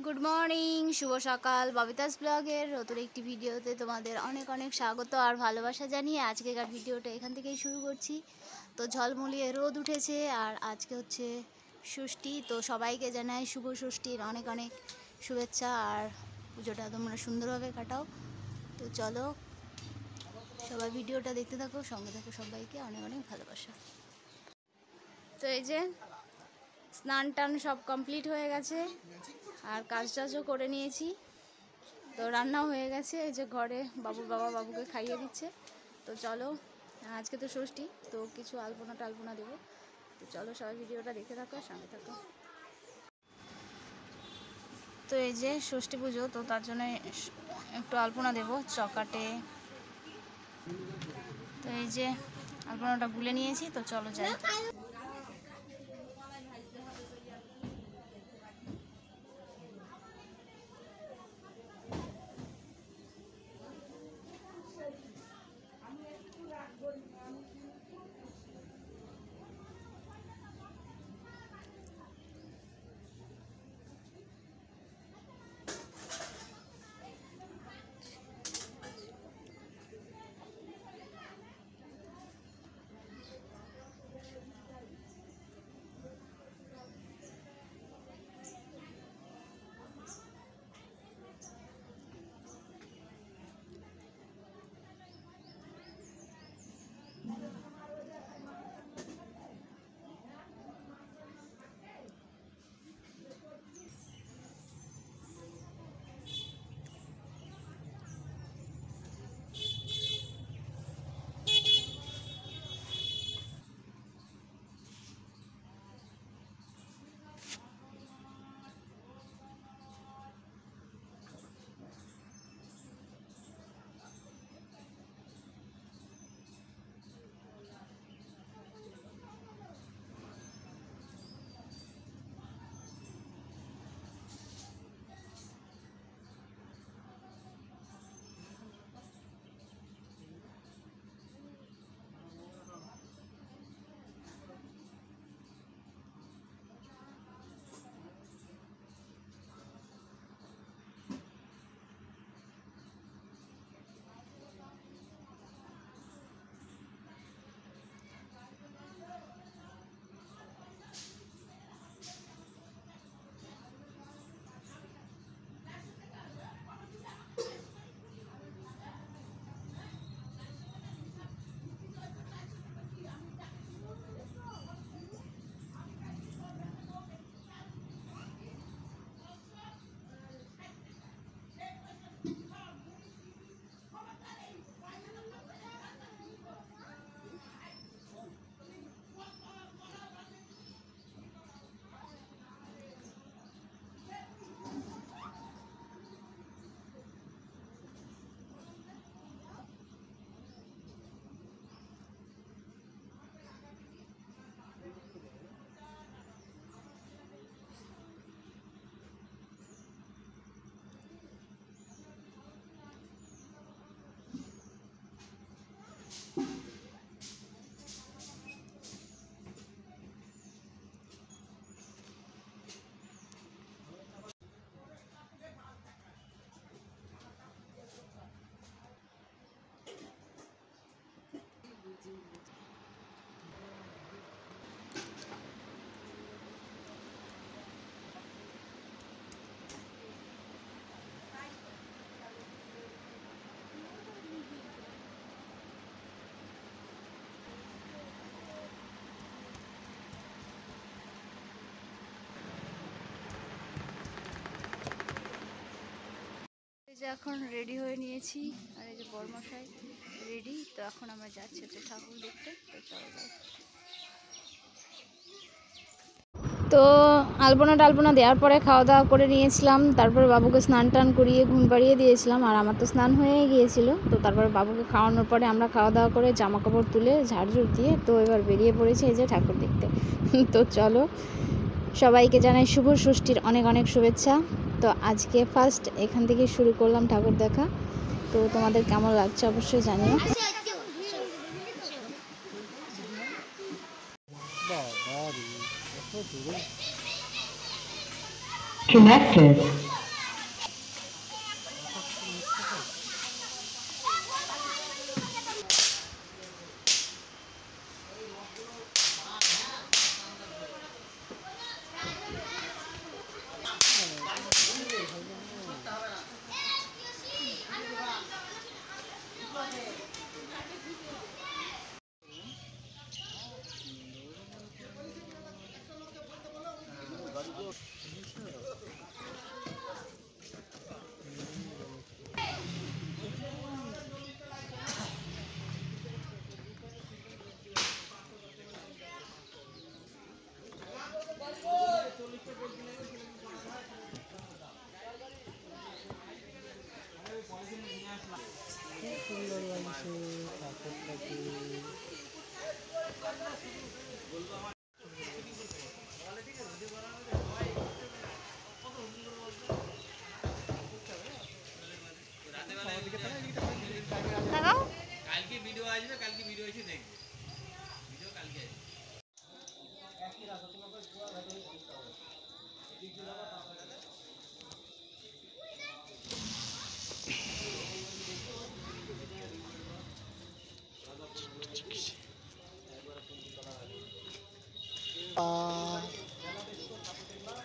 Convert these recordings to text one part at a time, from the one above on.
Good morning, শুভ সকাল। ববিতাস ব্লগের নতুন একটি ভিডিওতে তোমাদের অনেক অনেক স্বাগত আর ভালোবাসা জানিয়ে আজকেকার ভিডিওটা এখান থেকেই শুরু করছি। তো ঝলমলিয়ে রোদ উঠেছে আর আজকে হচ্ছে ষষ্ঠী। তো সবাইকে জানাই শুভ ষষ্ঠীর অনেক অনেক শুভেচ্ছা আর পুজোটা তোমরা সুন্দরভাবে কাটাও। তো চলো সবাই ভিডিওটা দেখতে থাকো, সঙ্গে থাকো, সবাইকে অনেক অনেক ভালোবাসা। তো এই যে স্নান টান সব কমপ্লিট হয়ে গেছে আর কাজ টাজও করে নিয়েছি। তো রান্নাও হয়ে গেছে। এই যে ঘরে বাবুর বাবা বাবুকে খাইয়ে দিচ্ছে। তো চলো, আজকে তো ষষ্ঠী, তো কিছু আলপনা টালপনা দেবো। তো চলো সবাই ভিডিওটা দেখে থাকো, সঙ্গে থাকো। তো এই যে ষষ্ঠী পুজো, তো তার জন্য একটু আলপনা দেবো চকাটে। তো এই যে আলপনাটা গুলে নিয়েছি, তো চলো যাই। এই যে এখন রেডি হয়ে নিয়েছি আর এই যে বরমশাই রেডি। তো এখন আমরা যাচ্ছি হচ্ছে ঠাকুর দেখতে। তো চলো যাই। তো আলপনা টালপনা দেওয়ার পরে খাওয়া দাওয়া করে নিয়েছিলাম। তারপরে বাবুকে স্নান টান করিয়ে ঘুম পাড়িয়ে দিয়েছিলাম আর আমার তো স্নান হয়ে গিয়েছিল। তো তারপরে বাবুকে খাওয়ানোর পরে আমরা খাওয়া দাওয়া করে জামা কাপড় তুলে ঝাড়ঝুড় দিয়ে তো এবার বেরিয়ে পড়েছি এই যে ঠাকুর দেখতে। তো চলো সবাইকে জানাই শুভ ষষ্ঠীর অনেক অনেক শুভেচ্ছা। তো আজকে ফার্স্ট এখান থেকে শুরু করলাম ঠাকুর দেখা। তো তোমাদের কেমন লাগছে অবশ্যই জানিও। Connected. আসবে কালকে ভিডিও এসে দেখবে ভিডিও কালকে আসবে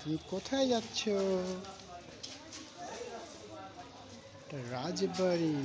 তুমি কোথায় যাচ্ছ? রাজবাড়ি।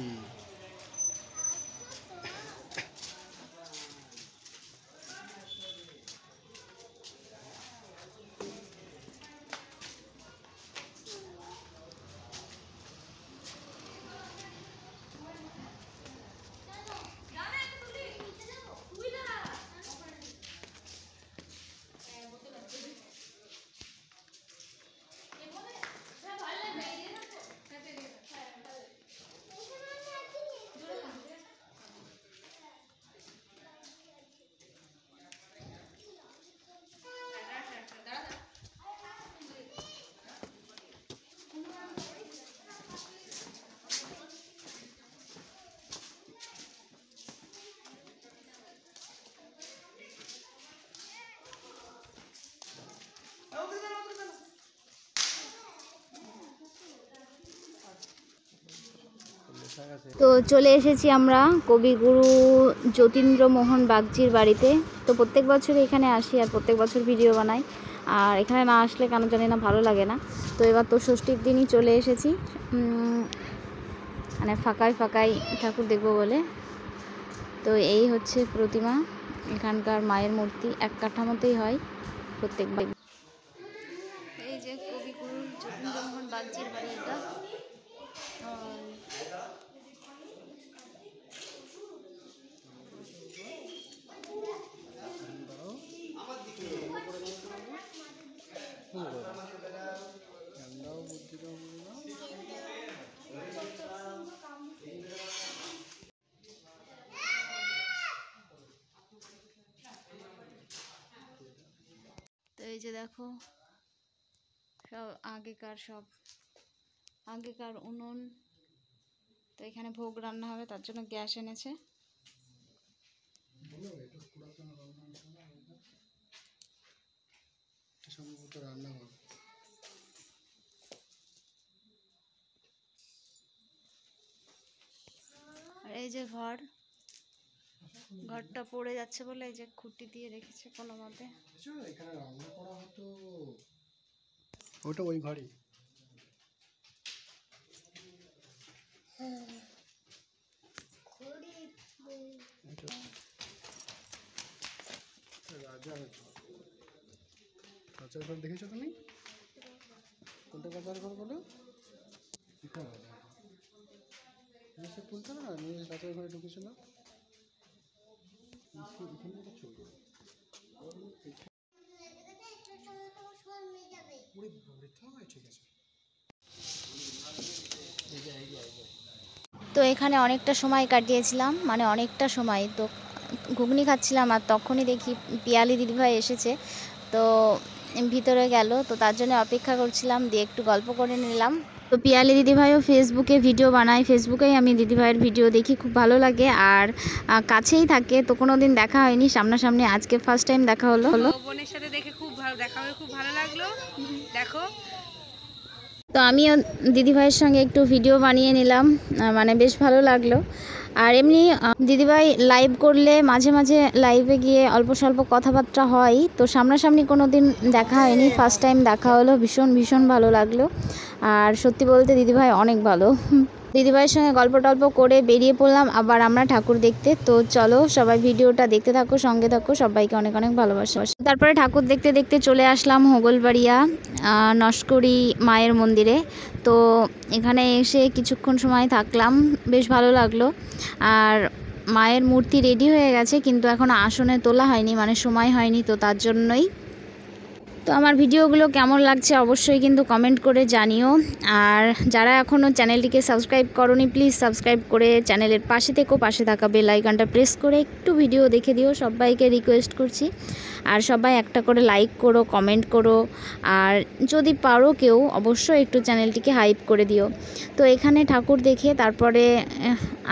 তো চলে এসেছি আমরা কবিগুরু যতীন্দ্রমোহন বাগচির বাড়িতে। তো প্রত্যেক বছর এখানে আসি আর প্রত্যেক বছর ভিডিও বানাই, আর এখানে না আসলে কেন জানি না ভালো লাগে না। তো এবার তো ষষ্ঠীর দিনই চলে এসেছি, মানে ফাঁকায় ফাঁকায় ঠাকুর দেখবো বলে। তো এই হচ্ছে প্রতিমা, এখানকার মায়ের মূর্তি এক কাঠামোতেই হয় প্রত্যেকবার। এই যে কবিগুরু যতীন্দ্রমোহন বাগচির বাড়ি এটা। তো এই যে দেখো সব আগেকার উনুন। তো এখানে ভোগ রান্না হবে, তার জন্য গ্যাস এনেছে। আর এই যে ঘরটা পড়ে যাচ্ছে বলে এই যে খুঁটি দিয়ে রেখেছে কোনো মতে। এখানে রান্না করা হতো, ওটা ওই ঘরে। কাঁচার ঘর দেখেছো তুমি? কোনটা কাঁচার ঘর বলো? সে তুলতে না নিয়ে কাঁচার ঘরে ঢুকেছিল। তো এখানে অনেকটা সময় কাটিয়েছিলাম, মানে অনেকটা সময়। তো ঘুগনি খাচ্ছিলাম আর তখনই দেখি পিয়ালি দিদিভাই এসেছে, তো ভিতরে গেল। তো তার জন্য অপেক্ষা করছিলাম, দিয়ে একটু গল্প করে নিলাম। তো পিয়ালি দিদিভাইও ফেসবুকে ভিডিও বানায়, ফেসবুকেই আমি দিদিভাইয়ের ভিডিও দেখি, খুব ভালো লাগে। আর কাছেই থাকে, তো কোনো দিন দেখা হয়নি সামনাসামনি, আজকে ফার্স্ট টাইম দেখা হলো। বোনের সাথে দেখে খুব ভালো দেখা হয়ে খুব ভালো লাগলো। দেখো তো আমিও দিদিভাইয়ের সঙ্গে একটু ভিডিও বানিয়ে নিলাম, মানে বেশ ভালো লাগলো। আর এমনি দিদিভাই লাইভ করলে মাঝে মাঝে লাইভে গিয়ে অল্প স্বল্প কথাবার্তা হয়, তো সামনাসামনি কোনো দিন দেখা হয়নি, ফার্স্ট টাইম দেখা হলো। ভীষণ ভালো লাগলো। আর সত্যি বলতে দিদিভাই অনেক ভালো। দিদিভাইয়ের সঙ্গে গল্প টল্প করে বেরিয়ে পড়লাম আবার আমরা ঠাকুর দেখতে। তো চলো সবাই ভিডিওটা দেখতে থাকো, সঙ্গে থাকো, সবাইকে অনেক অনেক ভালোবাসা। তারপরে ঠাকুর দেখতে দেখতে চলে আসলাম হোগলবাড়িয়া নস্করি মায়ের মন্দিরে। তো এখানে এসে কিছুক্ষণ সময় থাকলাম, বেশ ভালো লাগলো। আর মায়ের মূর্তি রেডি হয়ে গেছে, কিন্তু এখন আসনে তোলা হয়নি, মানে সময় হয়নি, তো তার জন্যই। তো আমার ভিডিওগুলো কেমন লাগছে অবশ্যই কিন্তু কমেন্ট করে জানিও। আর যারা এখনও চ্যানেলটিকে সাবস্ক্রাইব করোনি প্লিজ সাবস্ক্রাইব করে চ্যানেলের পাশে থেকো, পাশে থাকা বেল আইকনটা প্রেস করে একটু ভিডিও দেখে দিও, সবাইকে রিকোয়েস্ট করছি। আর সবাই একটা করে লাইক করো, কমেন্ট করো, আর যদি পারো কেউ অবশ্যই একটু চ্যানেলটিকে হাইপ করে দিও। তো এখানে ঠাকুর দেখে তারপরে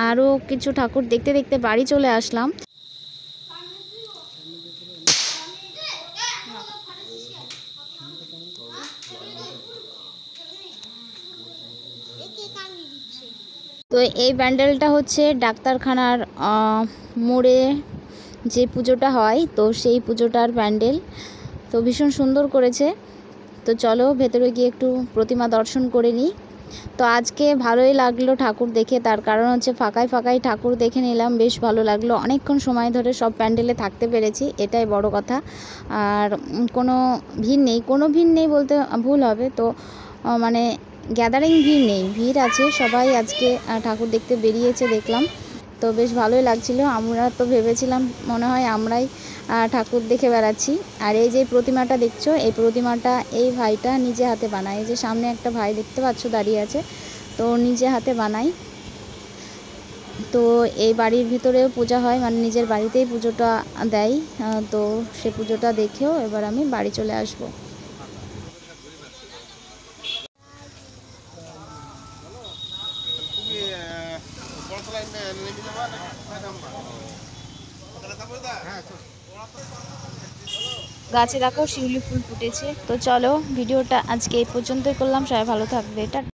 আরও কিছু ঠাকুর দেখতে দেখতে বাড়ি চলে আসলাম। তো এই প্যান্ডেলটা হচ্ছে ডাক্তারখানার মোড়ে যে পুজোটা হয়, তো সেই পুজোটার প্যান্ডেল। তো ভীষণ সুন্দর করেছে। তো চলো ভেতরে গিয়ে একটু প্রতিমা দর্শন করে নিই। তো আজকে ভালোই লাগলো ঠাকুর দেখে, তার কারণ হচ্ছে ফাঁকায় ফাঁকায় ঠাকুর দেখে নিলাম, বেশ ভালো লাগলো। অনেকক্ষণ সময় ধরে সব প্যান্ডেলে থাকতে পেরেছি, এটাই বড় কথা। আর কোনো ভিড় নেই বলতে ভুল হবে। তো মানে গ্যাদারিং ভিড় নেই, ভিড় আছে, সবাই আজকে ঠাকুর দেখতে বেরিয়েছে দেখলাম। তো বেশ ভালোই লাগছিল। আমরা তো ভেবেছিলাম মনে হয় আমরাই ঠাকুর দেখে বেড়াচ্ছি। আর এই যে প্রতিমাটা দেখছো, এই প্রতিমাটা এই ভাইটা নিজে হাতে বানায়। এই যে সামনে একটা ভাই দেখতে পাচ্ছ দাঁড়িয়ে আছে, তো নিজে হাতে বানায়। তো এই বাড়ির ভিতরেও পূজা হয়, মানে নিজের বাড়িতেই পুজোটা দেয়। তো সে পুজোটা দেখেও এবার আমি বাড়ি চলে আসবো। গাছে দেখো শিউলি ফুল ফুটেছে। তো চলো ভিডিওটা আজকে এই পর্যন্তই করলাম, সবাই ভালো থাকবে।